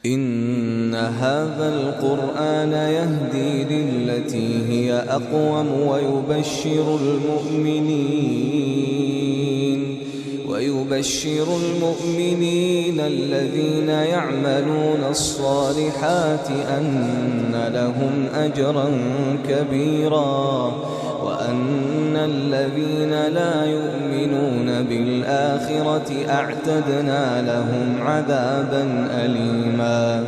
إن هذا القرآن يهدي للتي هي أقوم ويبشر المؤمنين الذين يعملون الصالحات أن لهم أجرا كبيرا وأن الذين لا يؤمنون بالآخرة أعتدنا لهم عذابا أليما